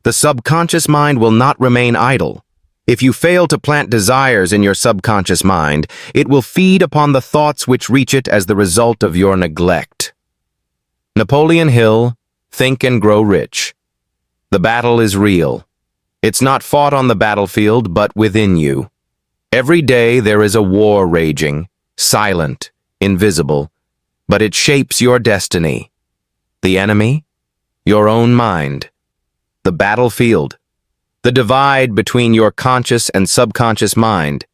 The subconscious mind will not remain idle. If you fail to plant desires in your subconscious mind, it will feed upon the thoughts which reach it as the result of your neglect. Napoleon Hill, Think and Grow Rich. The battle is real. It's not fought on the battlefield, but within you. Every day there is a war raging, silent, invisible, but it shapes your destiny. The enemy? Your own mind. The battlefield. The divide between your conscious and subconscious mind.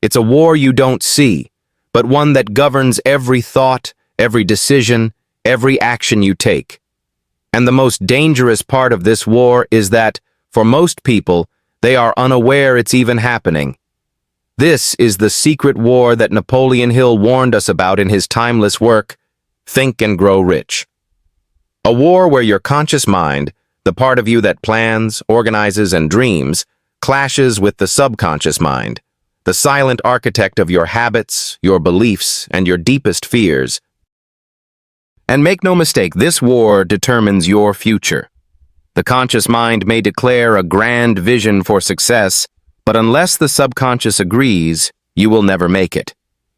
It's a war you don't see, but one that governs every thought, every decision, every action you take. And the most dangerous part of this war is that, for most people, they are unaware it's even happening. This is the secret war that Napoleon Hill warned us about in his timeless work, Think and Grow Rich. A war where your conscious mind, the part of you that plans, organizes, and dreams, clashes with the subconscious mind, the silent architect of your habits, your beliefs, and your deepest fears. And make no mistake, this war determines your future. The conscious mind may declare a grand vision for success, but unless the subconscious agrees, you will never make it.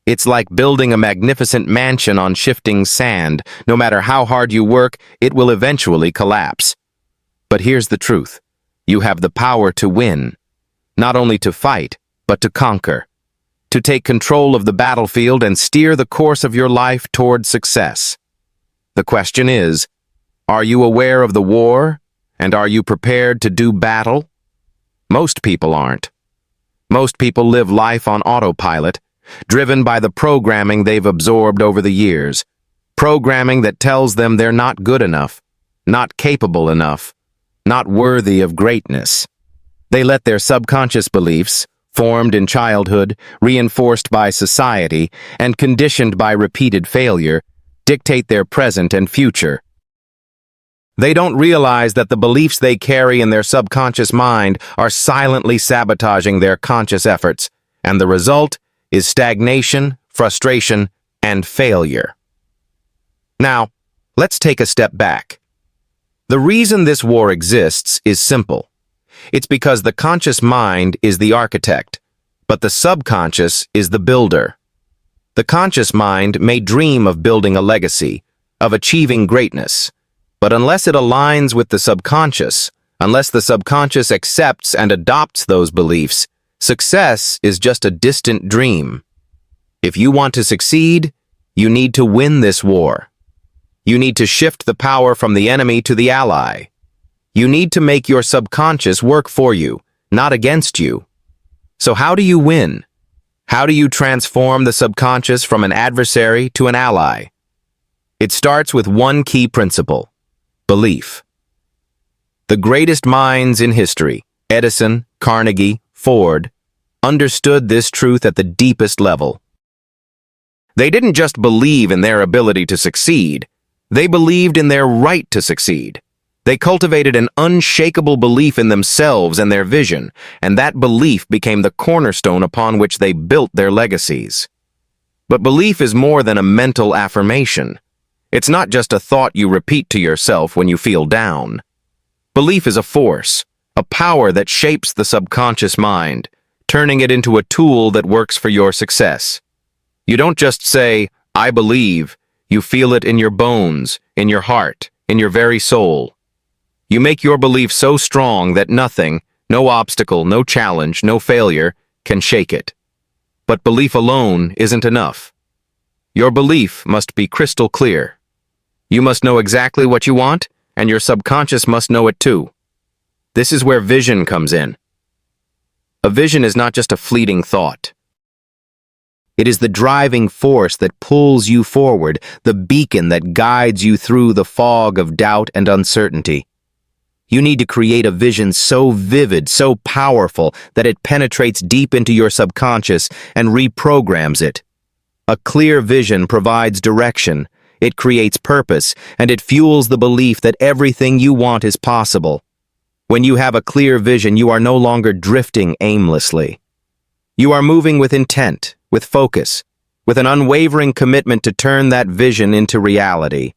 It's like building a magnificent mansion on shifting sand. No matter how hard you work, it will eventually collapse. But here's the truth. You have the power to win. Not only to fight, but to conquer. To take control of the battlefield and steer the course of your life toward success. The question is, are you aware of the war? And are you prepared to do battle? Most people aren't. Most people live life on autopilot, driven by the programming they've absorbed over the years. Programming that tells them they're not good enough, not capable enough, not worthy of greatness. They let their subconscious beliefs, formed in childhood, reinforced by society, and conditioned by repeated failure, dictate their present and future. They don't realize that the beliefs they carry in their subconscious mind are silently sabotaging their conscious efforts, and the result is stagnation, frustration, and failure. Now, let's take a step back. The reason this war exists is simple. It's because the conscious mind is the architect, but the subconscious is the builder. The conscious mind may dream of building a legacy, of achieving greatness, but unless it aligns with the subconscious, unless the subconscious accepts and adopts those beliefs, success is just a distant dream. If you want to succeed, you need to win this war. You need to shift the power from the enemy to the ally. You need to make your subconscious work for you, not against you. So how do you win? How do you transform the subconscious from an adversary to an ally? It starts with one key principle: belief. The greatest minds in history, Edison, Carnegie, Ford, understood this truth at the deepest level. They didn't just believe in their ability to succeed, they believed in their right to succeed. They cultivated an unshakable belief in themselves and their vision, and that belief became the cornerstone upon which they built their legacies. But belief is more than a mental affirmation. It's not just a thought you repeat to yourself when you feel down. Belief is a force, a power that shapes the subconscious mind, turning it into a tool that works for your success. You don't just say, "I believe," you feel it in your bones, in your heart, in your very soul. You make your belief so strong that nothing, no obstacle, no challenge, no failure, can shake it. But belief alone isn't enough. Your belief must be crystal clear. You must know exactly what you want, and your subconscious must know it too. This is where vision comes in. A vision is not just a fleeting thought. It is the driving force that pulls you forward, the beacon that guides you through the fog of doubt and uncertainty. You need to create a vision so vivid, so powerful, that it penetrates deep into your subconscious and reprograms it. A clear vision provides direction, it creates purpose, and it fuels the belief that everything you want is possible. When you have a clear vision, you are no longer drifting aimlessly. You are moving with intent, with focus, with an unwavering commitment to turn that vision into reality.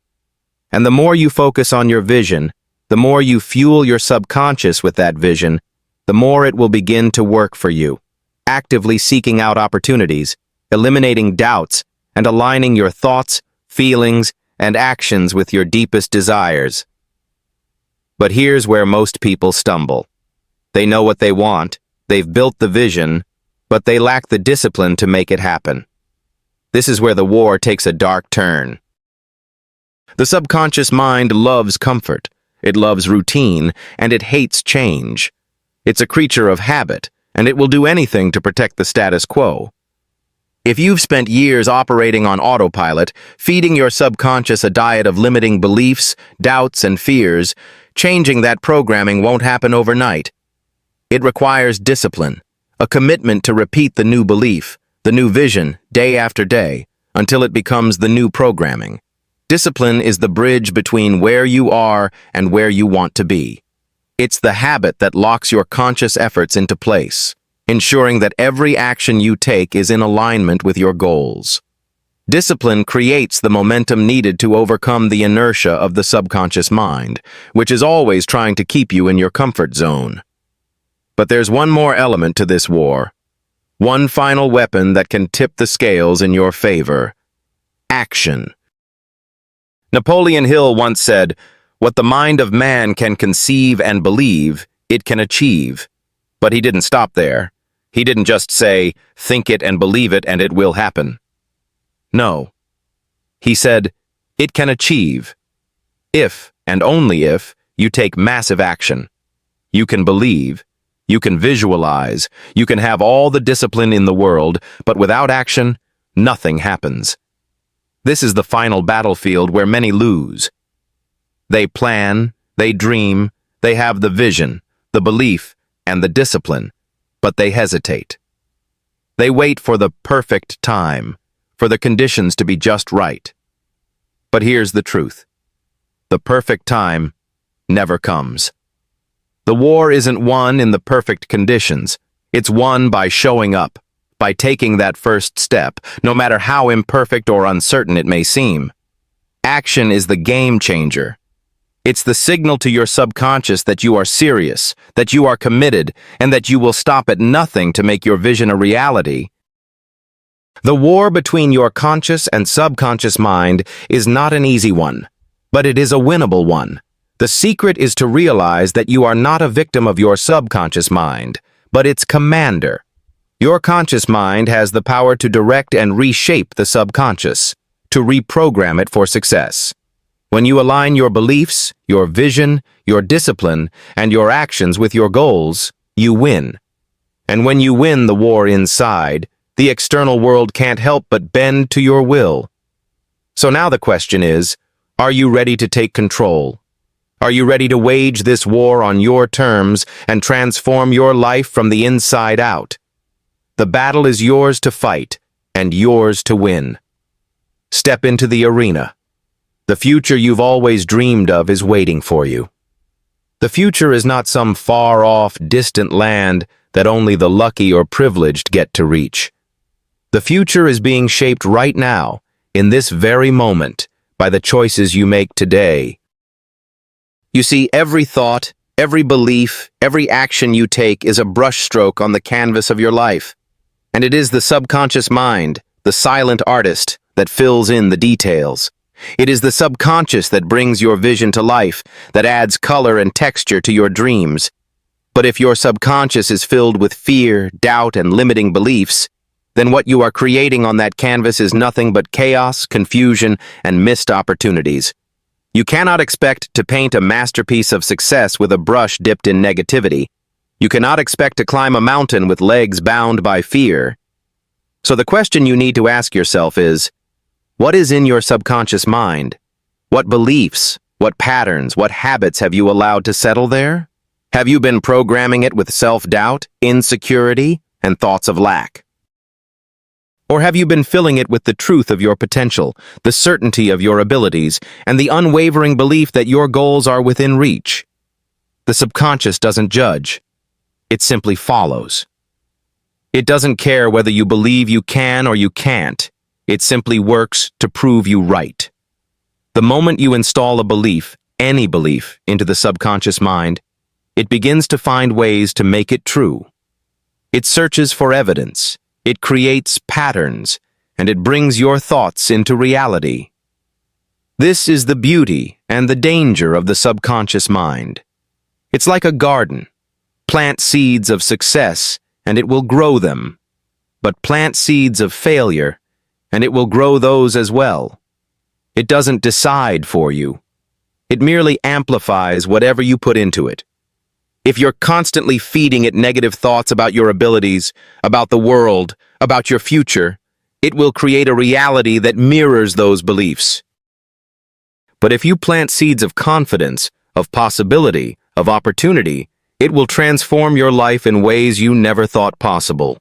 And the more you focus on your vision, The more you fuel your subconscious with that vision, the more it will begin to work for you, actively seeking out opportunities, eliminating doubts, and aligning your thoughts, feelings, and actions with your deepest desires. But here's where most people stumble. They know what they want, they've built the vision, but they lack the discipline to make it happen. This is where the war takes a dark turn. The subconscious mind loves comfort, it loves routine, and it hates change. It's a creature of habit, and it will do anything to protect the status quo. If you've spent years operating on autopilot, feeding your subconscious a diet of limiting beliefs, doubts, and fears, changing that programming won't happen overnight. It requires discipline, a commitment to repeat the new belief, the new vision, day after day, until it becomes the new programming. Discipline is the bridge between where you are and where you want to be. It's the habit that locks your conscious efforts into place, ensuring that every action you take is in alignment with your goals. Discipline creates the momentum needed to overcome the inertia of the subconscious mind, which is always trying to keep you in your comfort zone. But there's one more element to this war. One final weapon that can tip the scales in your favor. Action. Napoleon Hill once said, "What the mind of man can conceive and believe, it can achieve." But he didn't stop there. He didn't just say, "Think it and believe it and it will happen." No. He said, "It can achieve. If, and only if, you take massive action. You can believe. You can visualize. You can have all the discipline in the world, but without action, nothing happens." This is the final battlefield where many lose. They plan, they dream, they have the vision, the belief, and the discipline, but they hesitate. They wait for the perfect time, for the conditions to be just right. But here's the truth. The perfect time never comes. The war isn't won in the perfect conditions. It's won by showing up, by taking that first step, no matter how imperfect or uncertain it may seem. Action is the game changer. It's the signal to your subconscious that you are serious, that you are committed, and that you will stop at nothing to make your vision a reality. The war between your conscious and subconscious mind is not an easy one, but it is a winnable one. The secret is to realize that you are not a victim of your subconscious mind, but its commander. Your conscious mind has the power to direct and reshape the subconscious, to reprogram it for success. When you align your beliefs, your vision, your discipline, and your actions with your goals, you win. And when you win the war inside, the external world can't help but bend to your will. So now the question is, are you ready to take control? Are you ready to wage this war on your terms and transform your life from the inside out? The battle is yours to fight and yours to win. Step into the arena. The future you've always dreamed of is waiting for you. The future is not some far-off, distant land that only the lucky or privileged get to reach. The future is being shaped right now, in this very moment, by the choices you make today. You see, every thought, every belief, every action you take is a brushstroke on the canvas of your life. And it is the subconscious mind, the silent artist, that fills in the details. It is the subconscious that brings your vision to life, that adds color and texture to your dreams. But if your subconscious is filled with fear, doubt, and limiting beliefs, then what you are creating on that canvas is nothing but chaos, confusion, and missed opportunities. You cannot expect to paint a masterpiece of success with a brush dipped in negativity. You cannot expect to climb a mountain with legs bound by fear. So the question you need to ask yourself is, what is in your subconscious mind? What beliefs, what patterns, what habits have you allowed to settle there? Have you been programming it with self-doubt, insecurity, and thoughts of lack? Or have you been filling it with the truth of your potential, the certainty of your abilities, and the unwavering belief that your goals are within reach? The subconscious doesn't judge. It simply follows. It doesn't care whether you believe you can or you can't. It simply works to prove you right. The moment you install a belief, any belief into the subconscious mind, it begins to find ways to make it true. It searches for evidence, it creates patterns, and it brings your thoughts into reality. This is the beauty and the danger of the subconscious mind. It's like a garden. Plant seeds of success, and it will grow them. But plant seeds of failure, and it will grow those as well. It doesn't decide for you. It merely amplifies whatever you put into it. If you're constantly feeding it negative thoughts about your abilities, about the world, about your future, it will create a reality that mirrors those beliefs. But if you plant seeds of confidence, of possibility, of opportunity, it will transform your life in ways you never thought possible.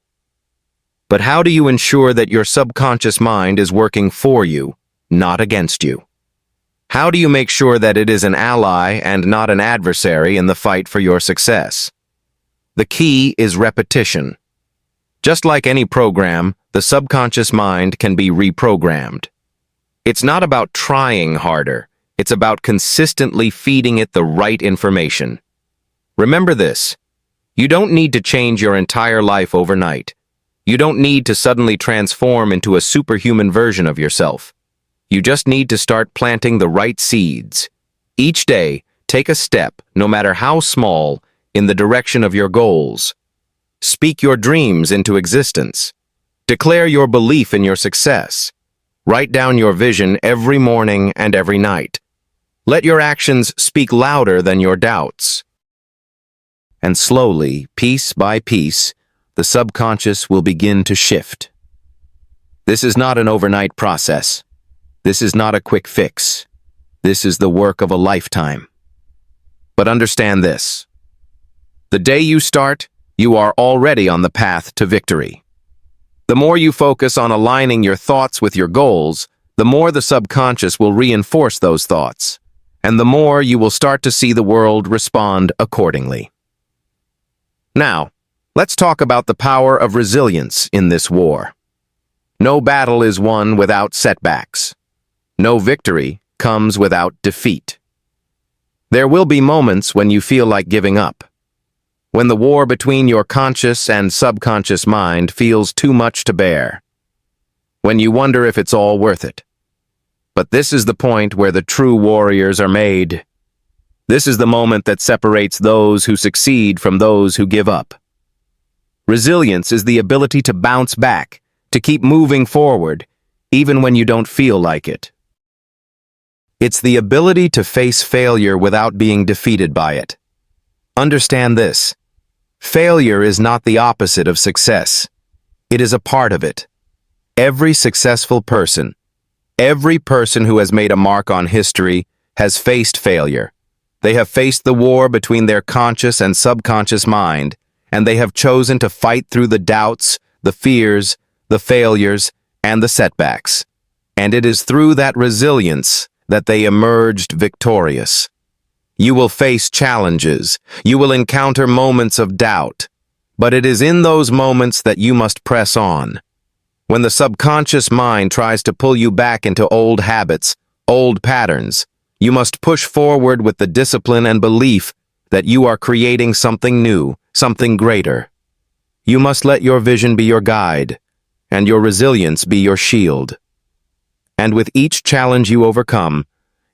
But how do you ensure that your subconscious mind is working for you, not against you? How do you make sure that it is an ally and not an adversary in the fight for your success? The key is repetition. Just like any program, the subconscious mind can be reprogrammed. It's not about trying harder, it's about consistently feeding it the right information. Remember this, you don't need to change your entire life overnight. You don't need to suddenly transform into a superhuman version of yourself. You just need to start planting the right seeds. Each day, take a step, no matter how small, in the direction of your goals. Speak your dreams into existence. Declare your belief in your success. Write down your vision every morning and every night. Let your actions speak louder than your doubts. And slowly, piece by piece, the subconscious will begin to shift. This is not an overnight process. This is not a quick fix. This is the work of a lifetime. But understand this. The day you start, you are already on the path to victory. The more you focus on aligning your thoughts with your goals, the more the subconscious will reinforce those thoughts, and the more you will start to see the world respond accordingly. Now, let's talk about the power of resilience in this war. No battle is won without setbacks. No victory comes without defeat. There will be moments when you feel like giving up. When the war between your conscious and subconscious mind feels too much to bear. When you wonder if it's all worth it. But this is the point where the true warriors are made. This is the moment that separates those who succeed from those who give up. Resilience is the ability to bounce back, to keep moving forward, even when you don't feel like it. It's the ability to face failure without being defeated by it. Understand this. Failure is not the opposite of success. It is a part of it. Every successful person, every person who has made a mark on history, has faced failure. They have faced the war between their conscious and subconscious mind, and they have chosen to fight through the doubts, the fears, the failures, and the setbacks. And it is through that resilience that they emerged victorious. You will face challenges. You will encounter moments of doubt. But it is in those moments that you must press on. When the subconscious mind tries to pull you back into old habits, old patterns, you must push forward with the discipline and belief that you are creating something new, something greater. You must let your vision be your guide, and your resilience be your shield. And with each challenge you overcome,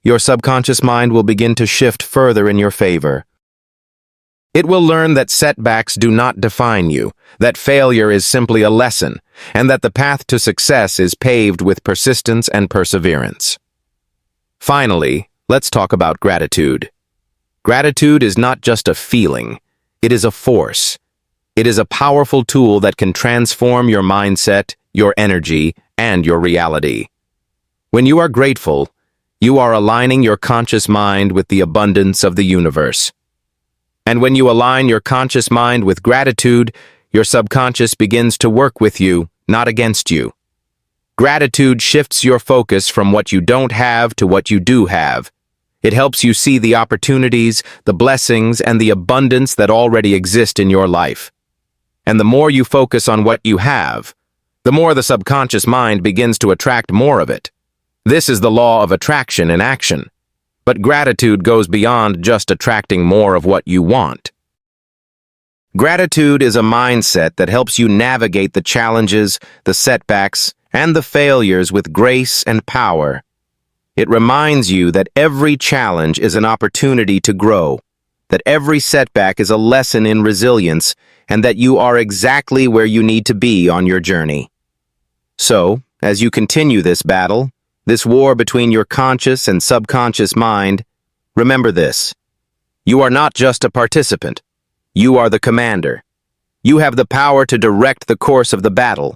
your subconscious mind will begin to shift further in your favor. It will learn that setbacks do not define you, that failure is simply a lesson, and that the path to success is paved with persistence and perseverance. Finally, let's talk about gratitude. Gratitude is not just a feeling, it is a force. It is a powerful tool that can transform your mindset, your energy, and your reality. When you are grateful, you are aligning your conscious mind with the abundance of the universe. And when you align your conscious mind with gratitude, your subconscious begins to work with you, not against you. Gratitude shifts your focus from what you don't have to what you do have. It helps you see the opportunities, the blessings, and the abundance that already exist in your life. And the more you focus on what you have, the more the subconscious mind begins to attract more of it. This is the law of attraction in action. But gratitude goes beyond just attracting more of what you want. Gratitude is a mindset that helps you navigate the challenges, the setbacks, and the failures with grace and power. It reminds you that every challenge is an opportunity to grow, that every setback is a lesson in resilience, and that you are exactly where you need to be on your journey. So, as you continue this battle, this war between your conscious and subconscious mind, remember this. You are not just a participant. You are the commander. You have the power to direct the course of the battle.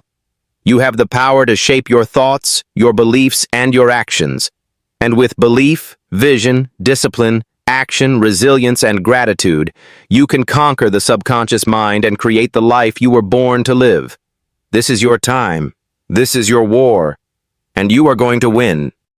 You have the power to shape your thoughts, your beliefs, and your actions. And with belief, vision, discipline, action, resilience, and gratitude, you can conquer the subconscious mind and create the life you were born to live. This is your time. This is your war. And you are going to win.